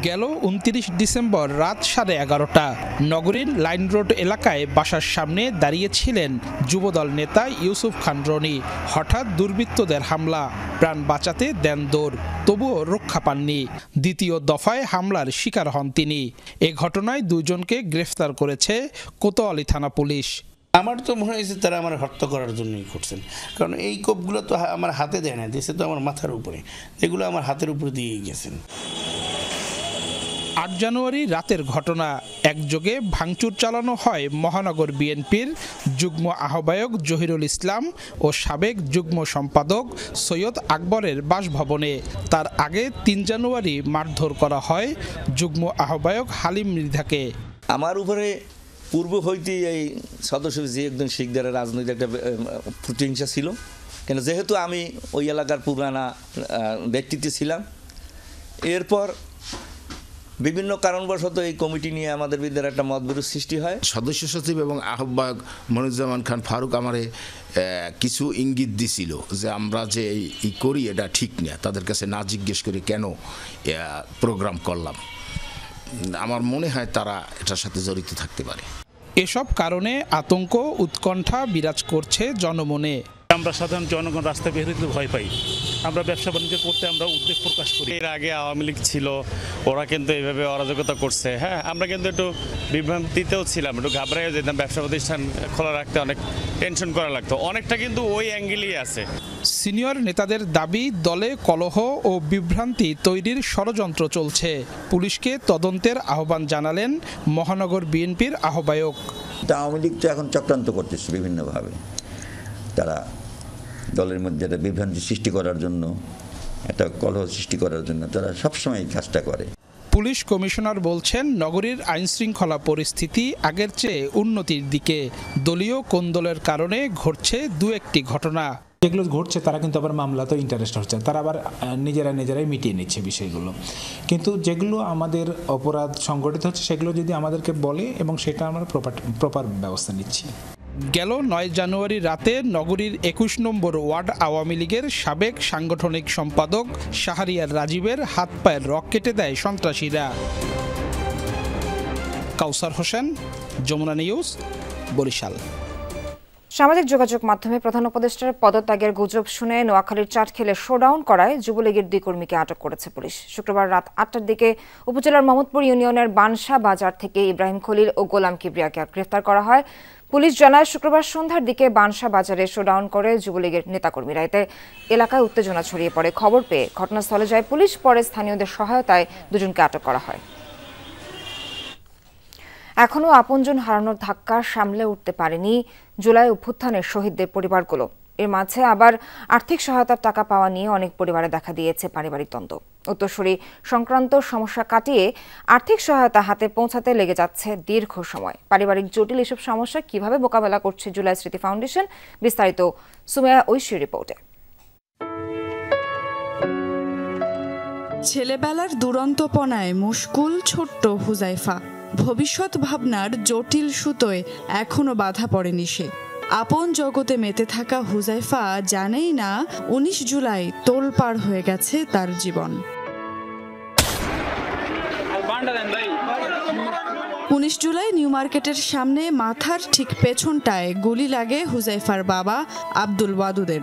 Speaker 18: গেল 29 ডিসেম্বর রাত 11:30 নগরীর লাইন রোড এলাকায় বাসার সামনে দাঁড়িয়েছিলেন যুবদল নেতা ইউসুফ খান রনি। হঠাৎ দুর্বৃত্তদের হামলা, প্রাণ বাঁচাতে দেন দৌড়, তবুও রক্ষা পাননি। দ্বিতীয় দফায় হামলার শিকার হন তিনি। এ ঘটনায় 2 জনকে গ্রেফতার করেছে কোতোয়ালি থানা পুলিশ।
Speaker 19: আমার তো মনে হয়েছে তারা আমার হত্যা করার জন্যই করছেন, কারণ এই কোপগুলো তো আমার হাতে দেয় না, দিয়েছে তো আমার মাথার উপরে, এগুলো আমার হাতের উপরে দিয়েই গেছেন।
Speaker 18: 8 জানুয়ারি রাতের ঘটনা। একযোগে ভাঙচুর চালানো হয় মহানগর বিএনপির যুগ্ম আহ্বায়ক জহিরুল ইসলাম ও সাবেক যুগ্ম সম্পাদক সৈয়দ আকবরের বাসভবনে। তার আগে 3 জানুয়ারি মারধর করা হয় যুগ্ম আহ্বায়ক হালিম মৃধাকে।
Speaker 20: আমার উপরে পূর্ব হইতেই এই সদস্য যে একজন শিখদের রাজনৈতিক একটা প্রতিহিংসা ছিল, কেন যেহেতু আমি ওই এলাকার পুরানা ব্যক্তিত্ব ছিলাম। এরপর বিভিন্ন কারণবশত এই কমিটি নিয়ে আমাদের বিরুদ্ধে একটা মতবিরোধ সৃষ্টি হয়।
Speaker 21: সদস্য সচিব এবং আহ্বায়ক মনিরুজ্জামান খান ফারুক আমারে কিছু ইঙ্গিত দিছিল যে আমরা যে এই করি এটা ঠিক না, তাদের কাছে না জিজ্ঞেস করে কেন প্রোগ্রাম করলাম। আমার মনে হয় তারা এটার সাথে জড়িত থাকতে পারে।
Speaker 18: এসব কারণে আতঙ্ক উৎকণ্ঠা বিরাজ করছে জনমনে।
Speaker 22: আমরা সাধারণ জনগণ রাস্তায় বের হতে ভয় পাই, আমরা ব্যবসা বাণিজ্য করতে আমরা উদ্বেগ প্রকাশ করি।
Speaker 13: এর আগে আওয়ামী লীগ ছিল, ওরা কিন্তু এইভাবে অরাজকতা করছে। হ্যাঁ, আমরা কিন্তু একটু বিভ্রান্তিতেও ছিলাম, একটু ঘাবড়াইও যেতাম। ব্যবসা প্রতিষ্ঠান খোলা রাখতে অনেক টেনশন করা লাগতো, অনেকটা কিন্তু ওই অ্যাঙ্গেলই আছে।
Speaker 18: সিনিয়র নেতাদের দাবি দলে কলহ ও বিভ্রান্তি তৈরির ষড়যন্ত্র চলছে। পুলিশকে তদন্তের আহ্বান জানালেন মহানগর বিএনপির আহ্বায়ক।
Speaker 23: আওয়ামী লীগ তো এখন চক্রান্ত করতেছে বিভিন্নভাবে, তারা দলের মধ্যে একটা বিভ্রান্তি সৃষ্টি করার জন্য, একটা কলহ সৃষ্টি করার জন্য তারা সবসময় এই কাজটা করে।
Speaker 18: পুলিশ কমিশনার বলছেন নগরীর আইনশৃঙ্খলা পরিস্থিতি আগের চেয়ে উন্নতির দিকে। দলীয় কোন্দলের কারণে ঘটছে 2-1টি ঘটনা।
Speaker 24: যেগুলো ঘটছে তারা কিন্তু আবার মামলা তো ইন্টারেস্ট হচ্ছে, তারা আবার নিজেরাই মিটিয়ে নিচ্ছে বিষয়গুলো। কিন্তু যেগুলো আমাদের অপরাধ সংগঠিত হচ্ছে সেগুলো যদি আমাদেরকে বলে, এবং সেটা আমরা প্রপার ব্যবস্থা নিচ্ছি।
Speaker 18: গেল 9 জানুয়ারি রাতে নগরীর 21 নম্বর ওয়ার্ড আওয়ামী লীগের সাবেক সাংগঠনিক সম্পাদক শাহরিয়ার রাজীবের হাত পায়ের রক কেটে দেয় সন্ত্রাসীরা। কাউসার হোসেন, যমুনা নিউজ, বরিশাল।
Speaker 1: সামাজিক যোগাযোগ মাধ্যমে প্রধান উপদেষ্টার পদত্যাগের গুজব শুনে নোয়াখালীর চাটখিলে শোডাউন করায় যুবলীগের 2 কর্মীকে আটক করেছে পুলিশ। শুক্রবার রাত 8টার দিকে উপজেলার মোহাম্মদপুর ইউনিয়নের বানশা বাজার থেকে ইব্রাহিম খলিল ও গোলাম কিবরিয়াকে গ্রেফতার করা হয়। পুলিশ জানায় শুক্রবার সন্ধ্যার দিকে বানশা বাজারে শোডাউন করে যুবলীগের নেতাকর্মীরা। এতে এলাকায় উত্তেজনা ছড়িয়ে পড়ে। খবর পেয়ে ঘটনাস্থলে যায় পুলিশ, পরে স্থানীয়দের সহায়তায় 2 জনকে আটক করা হয়। এখনও আপনজন হারানোর ধাক্কা সামলে উঠতে পারেনি জুলাই অভ্যুত্থানের শহীদদের পরিবারগুলো। এর মাঝে আবার আর্থিক সহায়তার টাকা পাওয়া নিয়ে অনেক পরিবারে দেখা দিয়েছে পারিবারিক দ্বন্দ্ব। উত্তরসূরি সংক্রান্ত সমস্যা কাটিয়ে আর্থিক সহায়তা হাতে পৌঁছাতে লেগে যাচ্ছে দীর্ঘ সময়। পারিবারিক জটিল এসব সমস্যা কিভাবে মোকাবেলা করছে জুলাই স্মৃতি ফাউন্ডেশন, বিস্তারিত সুমাইয়া ঐশীর রিপোর্টে।
Speaker 4: ছেলেবেলার দুরন্তপনায় মুশকুল ছোট্ট হুজাইফা। ভবিষ্যৎ ভাবনার জটিল সুতোয় এখনো বাধা পড়েনি সে। আপন জগতে মেতে থাকা হুজাইফা জানেই না 19 জুলাই তোলপাড় হয়ে গেছে তার জীবন। 19 জুলাই নিউ মার্কেটের সামনে মাথার ঠিক পেছনটায় গুলি লাগে হুজাইফার বাবা আব্দুল ওয়াদুদের।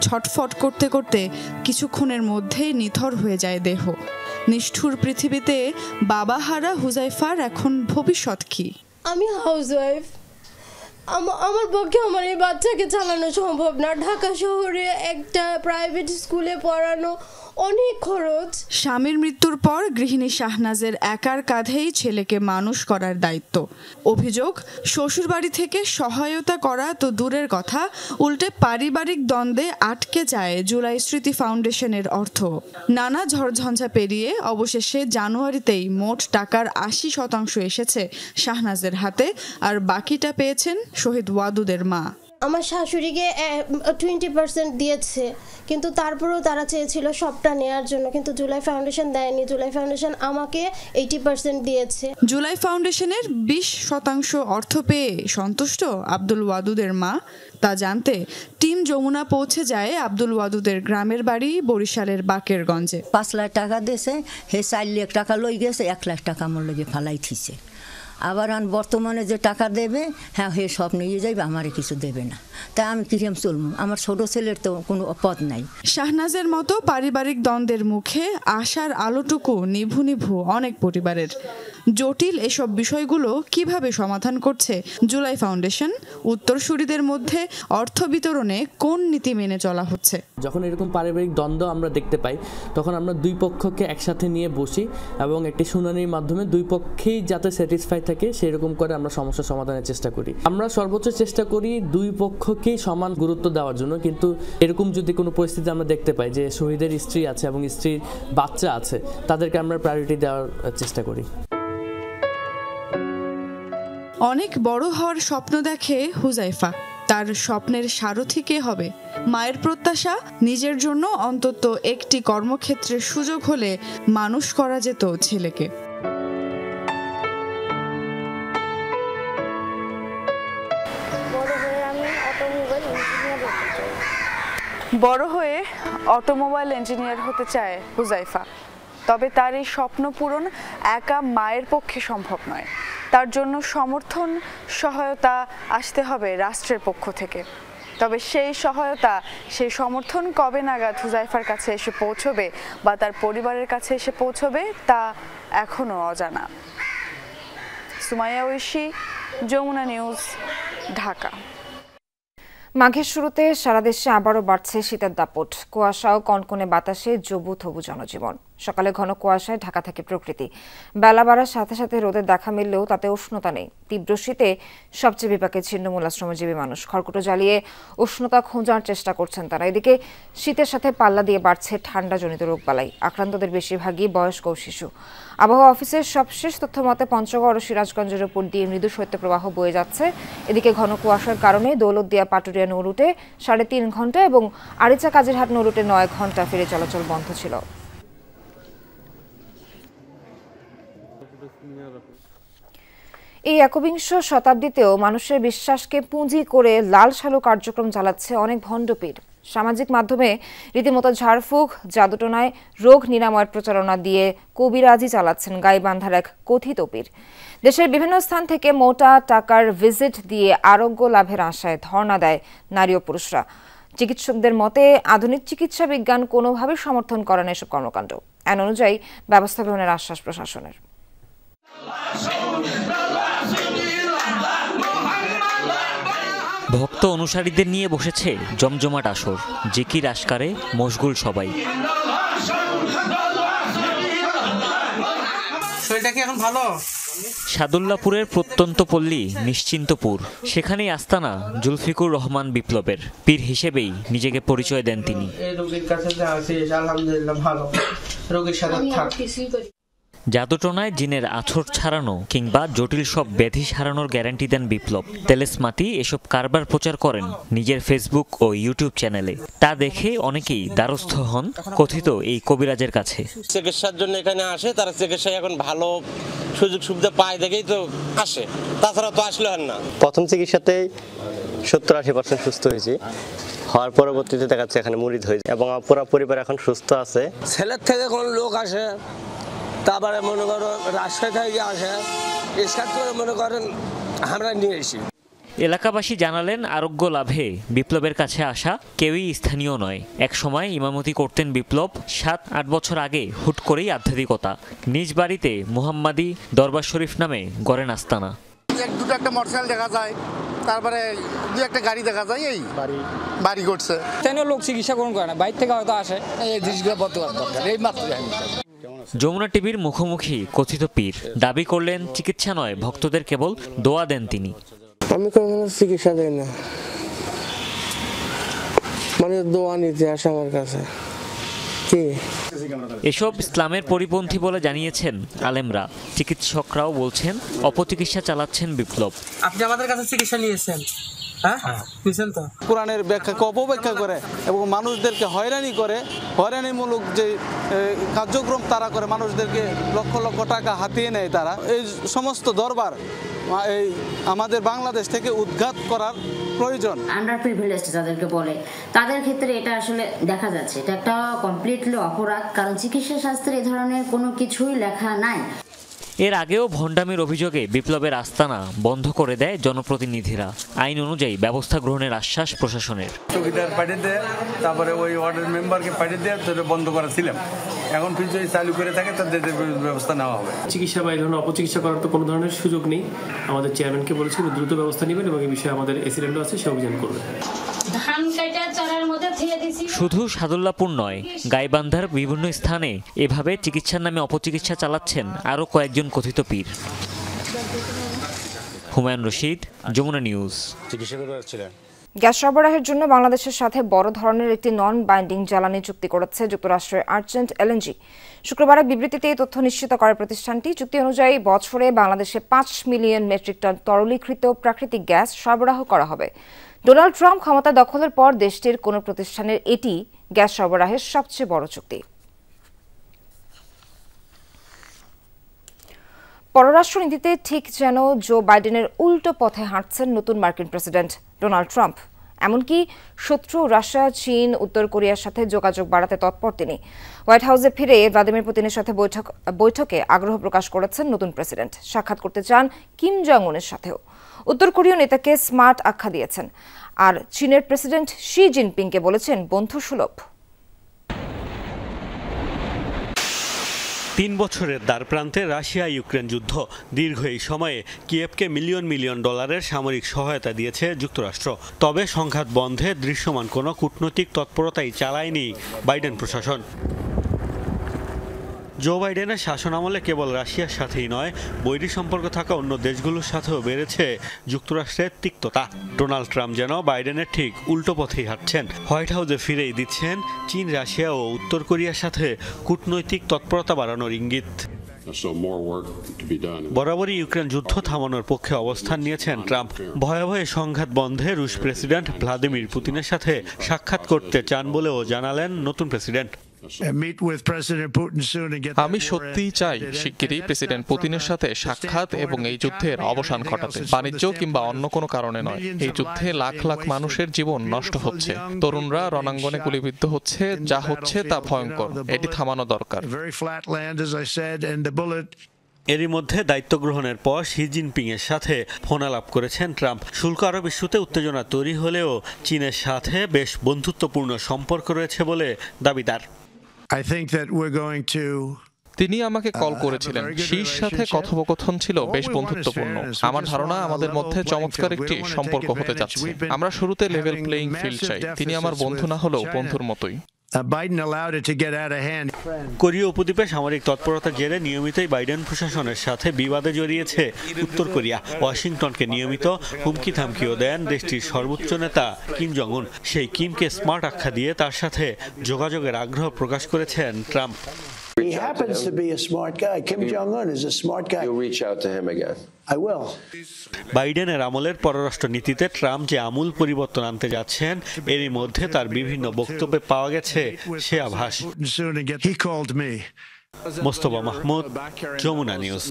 Speaker 4: ছটফট করতে করতে কিছুক্ষণের মধ্যেই নিথর হয়ে যায় দেহ। নিষ্ঠুর পৃথিবীতে বাবাহারা হুজাইফার এখন ভবিষ্যৎ কি?
Speaker 5: আমি হাউসওয়াইফ, আমার পক্ষে আমার এই বাচ্চাকে চালানো সম্ভব না। ঢাকা শহরে একটা প্রাইভেট স্কুলে পড়ানো অনেক খরচ।
Speaker 4: স্বামীর মৃত্যুর পর গৃহিণী শাহনাজের একার কাঁধেই ছেলেকে মানুষ করার দায়িত্ব। অভিযোগ, শ্বশুরবাড়ি থেকে সহায়তা করা তো দূরের কথা, উল্টে পারিবারিক দ্বন্দ্বে আটকে যায় জুলাই স্মৃতি ফাউন্ডেশনের অর্থ। নানা ঝড়ঝঞ্ঝা পেরিয়ে অবশেষে জানুয়ারিতেই মোট টাকার 80% এসেছে শাহনাজের হাতে, আর বাকিটা পেয়েছেন শহীদ ওয়াদুদের মা।
Speaker 5: আমার শাশুড়িকে 20% দিয়েছে, কিন্তু তারপরেও তারা চেয়েছিল সবটা নেয়ার জন্য, কিন্তু জুলাই ফাউন্ডেশন দেয়নি। জুলাই ফাউন্ডেশন আমাকে 80% দিয়েছে।
Speaker 4: জুলাই ফাউন্ডেশনের 20% অর্থ পেয়ে সন্তুষ্ট আব্দুল ওয়াদুদের মা? তা জানতে টিম যমুনা পৌঁছে যায় আব্দুল ওয়াদুদের গ্রামের বাড়ি বরিশালের বাকেরগঞ্জে।
Speaker 6: 5 লাখ টাকা দিয়েছে, হে 4 লাখ টাকা লই গেছে, 1 লাখ টাকা আমার লগে ফালাই থিছে। আবার বর্তমানে যে টাকা দেবে, হ্যাঁ হে সব নিয়ে যাইবে, আমারে কিছু দেবে না। তাই আমি কিরম চলবো? আমার ছোট ছেলের তো কোনো পদ নাই।
Speaker 4: শাহনাজের মতো পারিবারিক দ্বন্দ্বের মুখে আশার আলোটুকু নিভু নিভু অনেক পরিবারের। জটিল এসব বিষয়গুলো কিভাবে সমাধান করছে জুলাই ফাউন্ডেশন? উত্তরসূরিদের মধ্যে অর্থ বিতরণে কোন নীতি মেনে চলা হচ্ছে?
Speaker 7: যখন এরকম পারিবারিক দ্বন্দ্ব আমরা দেখতে পাই, তখন আমরা দুই পক্ষকে একসাথে নিয়ে বসি এবং একটি শুনানির মাধ্যমে দুই পক্ষেই যাতে স্যাটিসফাই থাকে সেরকম করে আমরা সমস্যা সমাধানের চেষ্টা করি। আমরা সর্বোচ্চ চেষ্টা করি দুই পক্ষকেই সমান গুরুত্ব দেওয়ার জন্য, কিন্তু এরকম যদি কোনো পরিস্থিতি আমরা দেখতে পাই যে শহীদের স্ত্রী আছে এবং স্ত্রীর বাচ্চা আছে, তাদেরকে আমরা প্রায়োরিটি দেওয়ার চেষ্টা করি।
Speaker 4: অনেক বড় হওয়ার স্বপ্ন দেখে হুজাইফা। তার স্বপ্নের সারথি কে হবে? মায়ের প্রত্যাশা, নিজের জন্য অন্তত একটি কর্মক্ষেত্রের সুযোগ হলে মানুষ করা যেত ছেলেকে। বড় হয়ে অটোমোবাইল ইঞ্জিনিয়ার হতে চায় হুজাইফা। তবে তার এই স্বপ্ন পূরণ একা মায়ের পক্ষে সম্ভব নয়। তার জন্য সমর্থন, সহায়তা আসতে হবে রাষ্ট্রের পক্ষ থেকে। তবে সেই সহায়তা, সেই সমর্থন কবে নাগাদ হুজাইফার কাছে এসে পৌঁছবে বা তার পরিবারের কাছে এসে পৌঁছবে তা এখনও অজানা। সুমাইয়া ঐশী, যমুনা নিউজ, ঢাকা।
Speaker 1: মাঘের শুরুতে সারা দেশে আবারও বাড়ছে শীতের দাপট। কুয়াশা ও কনকনে বাতাসে জবু থবু জনজীবন। সকালে ঘন কুয়াশায় ঢাকা থাকে প্রকৃতি। বেলা বাড়ার সাথে সাথে রোদের দেখা মিললেও তাতে উষ্ণতা নেই। তীব্র শীতে সবচেয়ে বিপাকে ছিন্নমূল শ্রমজীবী মানুষ। খড়কুটো জ্বালিয়ে উষ্ণতা খোঁজার চেষ্টা করছেন তারা। এদিকে শীতের সাথে পাল্লা দিয়ে বাড়ছে ঠান্ডাজনিত রোগবালাই। আক্রান্তদের বেশিরভাগই বয়স্ক ও শিশু। আবহাওয়া অফিসের সবশেষ তথ্য মতে পঞ্চগড় ও সিরাজগঞ্জের উপর দিয়ে মৃদু শৈত্যপ্রবাহ বয়ে যাচ্ছে। এদিকে ঘন কুয়াশার কারণে দৌলতদিয়া পাটুরিয়া নৌরুটে 3.5 ঘন্টা এবং আরিচা কাজিরহাট নৌরুটে 9 ঘন্টা ফেরি চলাচল বন্ধ ছিল। এই একবিংশ শতাব্দীতেও মানুষের বিশ্বাসকে পুঁজি করে লাল সালু কার্যক্রম চালাচ্ছে অনেক ভণ্ডপীর। সামাজিক মাধ্যমে রীতিমতো ঝাড়ফুঁক, জাদুটোনায় রোগ নিরাময়ের প্রচারণা দিয়ে কবিরাজি চালাচ্ছেন গাইবান্ধার এক কথিত পীর। দেশের বিভিন্ন স্থান থেকে মোটা টাকার ভিজিট দিয়ে আরোগ্য লাভের আশায় ধর্ণা দেয় নারী ও পুরুষরা। চিকিৎসকদের মতে আধুনিক চিকিৎসা বিজ্ঞান কোনোভাবে সমর্থন করে না এসব কর্মকাণ্ড। আইন অনুযায়ী ব্যবস্থা গ্রহণের আশ্বাস প্রশাসনের।
Speaker 25: ভক্ত অনুসারীদের নিয়ে বসেছে জমজমাট আসর। জিকির আসকারে মশগুল সবাই।
Speaker 26: শরীরটা কি এখন ভালো?
Speaker 25: সাদুল্লাপুরের প্রত্যন্ত পল্লী নিশ্চিন্তপুর, সেখানেই আস্তানা জুলফিকুর রহমান বিপ্লবের। পীর হিসেবেই নিজেকে পরিচয় দেন তিনি। জাদুটোনায় জিনের আছর ছাড়ানো কিংবা জটিল সব ব্যাধি সারানোর গ্যারান্টি দেন বিপ্লব। তেলেসমাতি এসব কারবার প্রচার করেন নিজের ফেসবুক ও ইউটিউব চ্যানেলে। তা দেখে অনেকেই দ্বারস্থ হন কথিত এই কবিরাজের কাছে।
Speaker 2: চিকিৎসার জন্য এখানে আসে, তারা চিকিৎসায় এখন ভালো সুযোগ সুবিধা পায় দেখেই তো আসে, তাছাড়া তো আসলে হয় না।
Speaker 3: প্রথম চিকিৎসাতেই 70-80% সুস্থ হয়েছি, হওয়ার পরবর্তীতে দেখা যাচ্ছে এখানে মুরিদ হয়েছে এবং পুরো পরিবার এখন সুস্থ আছে।
Speaker 2: ছেলের থেকে কোন লোক আসে, তারপরে মনে করো রাজশাহী থেকে আসে, এসকাট করে মনে করেন আমরা নিয়ে এসি।
Speaker 25: এলাকাবাসী জানালেন আরোগ্য লাভে বিপ্লবের কাছে আসা কেউই স্থানীয় নয়। এক সময় ইমামতি করতেন বিপ্লব। 7-8 বছর আগে হুট করেই আধ্যাত্মিকতা। নিজ বাড়িতে মুহাম্মাদি দরবার শরীফ নামে গড়েন আস্তানা।
Speaker 8: দুটো একটা মোটরসাইকেল দেখা যায়, তারপরে দু একটা গাড়ি দেখা যায়, এই বাড়ি করছে।
Speaker 10: স্থানীয় লোক চিকিৎসা গ্রহণ করে না, বাইরে থেকে হয়তো আসে। এই জিনিসগুলো বর্তমান দরকার, এই মাত্র।
Speaker 25: যমুনা টিভির মুখোমুখি কথিত পীর দাবি করলেন চিকিৎসা নয়, ভক্তদের কেবল দোয়া দেন তিনি।
Speaker 8: আমি কোনো চিকিৎসা দেই না, মানে দোয়া নিতে আসে আমার কাছে। কি
Speaker 25: এসব ইসলামের পরিপন্থী বলে জানিয়েছেন আলেমরা। চিকিৎসকরাও বলছেন অপচিকিৎসা চালাচ্ছেন বিপ্লব।
Speaker 10: আপনি আমাদের কাছে চিকিৎসা নিয়েছেন,
Speaker 8: কোরআনের ব্যাখ্যাকে অপব্যাখ্যা করে এবং মানুষদেরকে হয়রানি করে, হয়রানিমূলক যে কার্যক্রম তারা করে, মানুষদেরকে লক্ষ লক্ষ টাকা হাতিয়ে নেয় তারা। এই সমস্ত দরবার এই আমাদের বাংলাদেশ থেকে উৎখাত করার প্রয়োজন।
Speaker 12: আন্ডার প্রিভিলেজড যাদেরকে বলে, তাদের ক্ষেত্রে এটা আসলে দেখা যাচ্ছে এটা একটা কমপ্লিটলি অপরাধ, কারণ চিকিৎসা শাস্ত্রে এই ধরনের কোনো কিছুই লেখা নাই।
Speaker 25: এর আগেও ভণ্ডামির অভিযোগে বিপ্লবের আস্তানা বন্ধ করে দেয় জনপ্রতিনিধিরা। আইন অনুযায়ী ব্যবস্থা গ্রহণের আশ্বাস প্রশাসনের।
Speaker 26: চৌকিদার পাঠিয়ে দেয়, তারপরে ওই ওয়ার্ডের মেম্বারকে পাঠিয়ে দেয়, বন্ধ করেছিলাম। এখন যদি চালু করে থাকে তাদের ব্যবস্থা নেওয়া হবে।
Speaker 27: চিকিৎসা বা এই ধরনের অপচিকিৎসা করার তো কোনো ধরনের সুযোগ নেই। আমাদের চেয়ারম্যানকে বলেছি দ্রুত ব্যবস্থা নেবেন এবং এই বিষয়ে আমাদের এসিডেন্টও আছে, সে অভিযান করবে।
Speaker 25: শুধু সাদুল্লাপুর নয়, গাইবান্ধার বিভিন্ন স্থানে এভাবে চিকিৎসার নামে অপচিকিৎসা চালাচ্ছেন আরও কয়েকজন কথিত পীর। হুমায়ুন রশিদ, যমুনা নিউজ।
Speaker 1: গ্যাস সরবরাহের জন্য বাংলাদেশের সাথে বড় ধরনের একটি নন বাইন্ডিং জ্বালানি চুক্তি করেছে যুক্তরাষ্ট্রের আর্জেন্ট এলএনজি। শুক্রবার এক বিবৃতিতে এই তথ্য নিশ্চিত করে প্রতিষ্ঠানটি। চুক্তি অনুযায়ী বছরে বাংলাদেশে 5 মিলিয়ন মেট্রিক টন তরলীকৃত প্রাকৃতিক গ্যাস সরবরাহ করা হবে। ডোনাল্ড ট্রাম্প ক্ষমতা দখলের পর দেশটির কোনো প্রতিষ্ঠানের এটি গ্যাস সরবরাহের সবচেয়ে বড় চুক্তি। পররাষ্ট্রনীতিতে ঠিক যেন জো বাইডেনের উল্টো পথে হাঁটছেন নতুন মার্কিন প্রেসিডেন্ট ডোনাল্ড ট্রাম্প। এমনকি শত্রু রাশিয়া, চীন, উত্তর কোরিয়ার সাথে যোগাযোগ বাড়াতে তৎপর তিনি। হোয়াইট হাউসে ফিরে ভ্লাদিমির পুতিনের সাথে বৈঠকে আগ্রহ প্রকাশ করেছেন নতুন প্রেসিডেন্ট। সাক্ষাৎ করতে চান কিম জং উনের সাথেও। উত্তর কোরীয় নেতাকে স্মার্ট আখ্যা দিয়েছেন, আর চীনের প্রেসিডেন্ট শি জিনপিংকে বলেছেন বন্ধুসুলভ।
Speaker 28: 3 বছরের দ্বারপ্রান্তে রাশিয়া ইউক্রেন যুদ্ধ। দীর্ঘ এই সময়ে কিয়েভকে মিলিয়ন মিলিয়ন ডলারের সামরিক সহায়তা দিয়েছে যুক্তরাষ্ট্র। তবে সংঘাত বন্ধে দৃশ্যমান কোনো কূটনৈতিক তৎপরতাই চালায়নি বাইডেন প্রশাসন। জো বাইডেনের শাসনামলে কেবল রাশিয়ার সাথেই নয়, বৈরী সম্পর্ক থাকা অন্য দেশগুলোর সাথেও বেড়েছে যুক্তরাষ্ট্রের তিক্ততা। ডোনাল্ড ট্রাম্প যেন বাইডেনের ঠিক উল্টো পথেই হাঁটছেন। হোয়াইট হাউসে ফিরেই দিচ্ছেন চীন, রাশিয়া ও উত্তর কোরিয়ার সাথে কূটনৈতিক তৎপরতা বাড়ানোর ইঙ্গিত। বরাবরই ইউক্রেন যুদ্ধ থামানোর পক্ষে অবস্থান নিয়েছেন ট্রাম্প। ভয়াবহ সংঘাত বন্ধে রুশ প্রেসিডেন্ট ভ্লাদিমির পুতিনের সাথে সাক্ষাৎ করতে চান বলেও জানালেন নতুন প্রেসিডেন্ট।
Speaker 29: আমি সত্যিই চাই শিগগিরই প্রেসিডেন্ট পুতিনের সাথে সাক্ষাৎ এবং এই যুদ্ধের অবসান ঘটাতে। বাণিজ্য কিংবা অন্য কোনো কারণে নয়। এই যুদ্ধে লাখ লাখ মানুষের জীবন নষ্ট হচ্ছে, তরুণরা রণাঙ্গনে গুলিবিদ্ধ হচ্ছে, যা হচ্ছে তা ভয়ঙ্কর। এটি থামানো দরকার।
Speaker 28: এরই মধ্যে দায়িত্ব গ্রহণের পর শি জিনপিং এর সাথে ফোনালাপ করেছেন ট্রাম্প। শুল্ক আরোপ ইস্যুতে উত্তেজনা তৈরি হলেও চীনের সাথে বেশ বন্ধুত্বপূর্ণ সম্পর্ক রয়েছে বলে দাবিদার।
Speaker 29: তিনি আমাকে কল করেছিলেন। শির সাথে কথোপকথন ছিল বেশ বন্ধুত্বপূর্ণ। আমার ধারণা আমাদের মধ্যে চমৎকার একটি সম্পর্ক হতে যাচ্ছে। আমরা শুরুতে লেভেল প্লেইং ফিল্ড চাই। তিনি আমার বন্ধু না হলেও বন্ধুর মতোই।
Speaker 9: Biden allowed it to get out of hand.
Speaker 28: কোরীয় উপদ্বীপে সামরিক তৎপরতার জেরে নিয়মিতই বাইডেন প্রশাসনের সাথে বিবাদে জড়িয়েছে উত্তর কোরিয়া। ওয়াশিংটনকে নিয়মিত হুমকি থামকিও দেন দেশটির সর্বোচ্চ নেতা কিম জং উন। সেই কিমকে স্মার্ট আখ্যা দিয়ে তার সাথে যোগাযোগের আগ্রহ প্রকাশ করেছেন Trump.
Speaker 11: He happens to be a smart guy. Kim Jong-un is a smart guy.
Speaker 14: You'll reach out to him again.
Speaker 11: I will.
Speaker 28: বাইডেনের আমলের পররাষ্ট্র নীতিতে ট্রাম্প যে আমূল পরিবর্তন আনতে যাচ্ছেন এরই মধ্যে তার বিভিন্ন বক্তব্যে পাওয়া গেছে সে আভাস।
Speaker 9: He called me.
Speaker 28: Mostafa Mahmud, Jamuna news.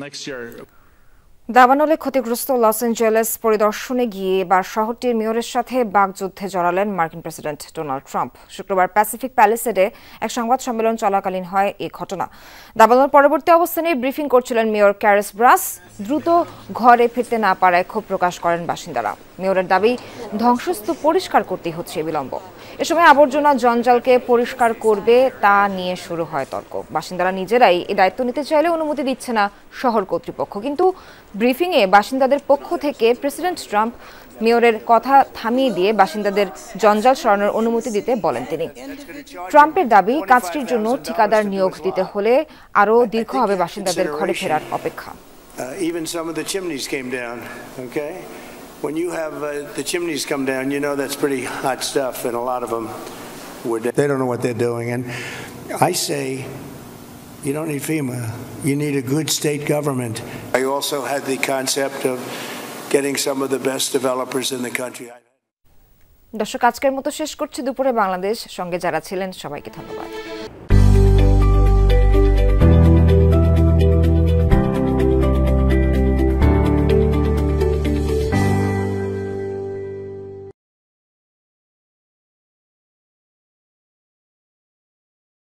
Speaker 1: দাবানলে ক্ষতিগ্রস্ত লস অ্যাঞ্জেলেস পরিদর্শনে গিয়ে এবার শহরটির মেয়রের সাথে বাগযুদ্ধে জড়ালেন মার্কিন প্রেসিডেন্ট ডোনাল্ড ট্রাম্প। শুক্রবার প্যাসিফিক প্যালেসেডে এক সংবাদ সম্মেলন চলাকালীন হয় এই ঘটনা। দাবানল পরবর্তী অবস্থানে ব্রিফিং করছিলেন মেয়র ক্যারেস ব্রাস। দ্রুত ঘরে ফিরতে না পারায় ক্ষোভ প্রকাশ করেন বাসিন্দারা। মেয়রের দাবি, ধ্বংসস্তূপ পরিষ্কার করতেই হচ্ছে বিলম্ব। এ সময় আবর্জনা জঞ্জালকে পরিষ্কার করবে তা নিয়ে শুরু হয় তর্ক। বাসিন্দারা নিজেরাই এই দায়িত্ব নিতে চাইলে অনুমতি দিচ্ছে না শহর কর্তৃপক্ষ। কিন্তু ব্রিফিংয়ে বাসিন্দাদের পক্ষ থেকে প্রেসিডেন্ট ট্রাম্প মেয়রের কথা থামিয়ে দিয়ে বাসিন্দাদের জঞ্জাল সরানোর অনুমতি দিতে বলেন তিনি। ট্রাম্পের দাবি, কাজটির জন্য ঠিকাদার নিয়োগ দিতে হলে আরও দীর্ঘ হবে বাসিন্দাদের ঘরে ফেরার অপেক্ষা।
Speaker 11: Even some of the chimneys came down, okay? When you have the chimneys come down, you know that's pretty hot stuff, and a lot of them they don't know what they're doing. And I say, you don't need FEMA. You need a good state government. I also had the concept of getting some of the best developers in the country.
Speaker 1: দর্শক, আজকের মতো শেষ করছি দুপুরে বাংলাদেশ। সঙ্গে যারা ছিলেন সবাইকে ধন্যবাদ।